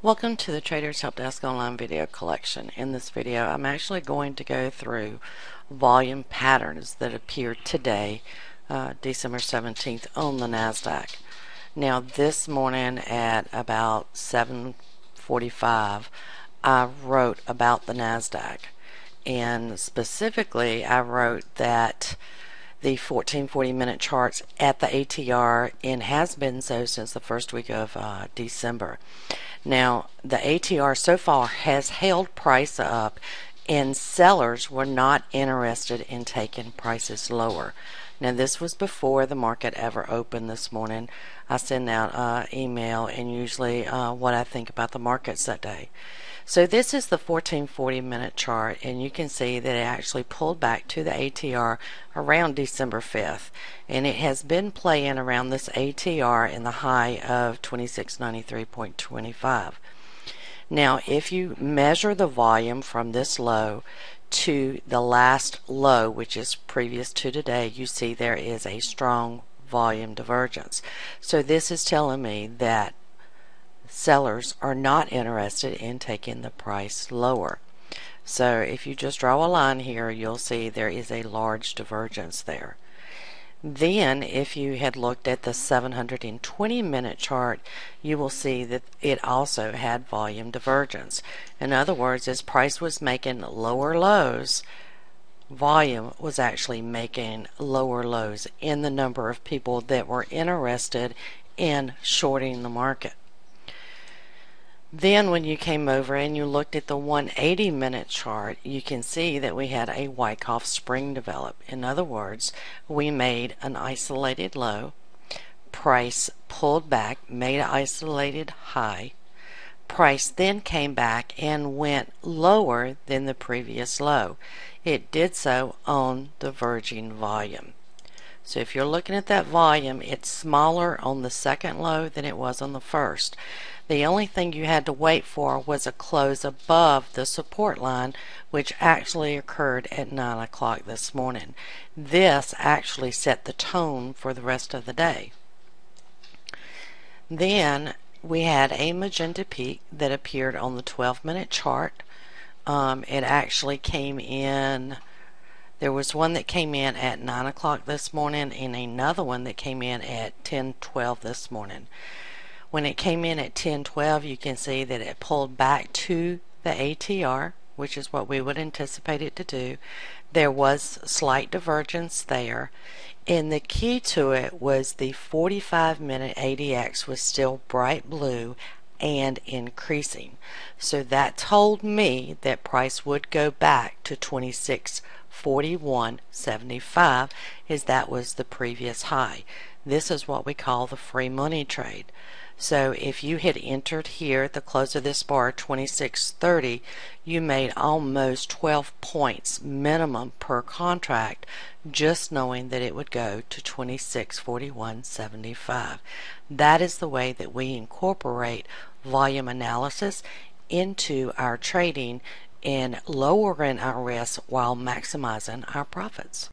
Welcome to the Traders Help Desk online video collection. In this video, I'm actually going to go through volume patterns that appeared today, December 17th, on the Nasdaq. Now, this morning at about 7:45, I wrote about the Nasdaq, and specifically, I wrote that the 1440-minute charts at the ATR, and has been so since the first week of December. Now, the ATR so far has held price up, and sellers were not interested in taking prices lower. Now, this was before the market ever opened this morning. I send out an email and usually what I think about the markets that day. So this is the 1440-minute chart, and you can see that it actually pulled back to the ATR around December 5th, and it has been playing around this ATR in the high of 2693.25. Now, if you measure the volume from this low to the last low, which is previous to today, you see there is a strong volume divergence. So this is telling me that sellers are not interested in taking the price lower. So if you just draw a line here, you'll see there is a large divergence there. Then if you had looked at the 720-minute chart, you will see that it also had volume divergence. In other words, as price was making lower lows, volume was actually making lower lows in the number of people that were interested in shorting the market. Then when you came over and you looked at the 180-minute chart, you can see that we had a Wyckoff spring develop. In other words, we made an isolated low, price pulled back, made an isolated high, price then came back and went lower than the previous low. It did so on diverging volume. So if you're looking at that volume, it's smaller on the second low than it was on the first. The only thing you had to wait for was a close above the support line, which actually occurred at 9 o'clock this morning. This actually set the tone for the rest of the day. Then we had a magenta peak that appeared on the 12-minute chart. It actually came in. There was one that came in at 9 o'clock this morning and another one that came in at 10:12 this morning. When it came in at 10:12, you can see that it pulled back to the ATR, which is what we would anticipate it to do. There was slight divergence there, and the key to it was the 45-minute ADX was still bright blue and increasing. So that told me that price would go back to 2641.75, as that was the previous high. This is what we call the free money trade. So if you had entered here at the close of this bar 2630, you made almost 12 points minimum per contract, just knowing that it would go to 2641.75. That is the way that we incorporate volume analysis into our trading and lowering our risk while maximizing our profits.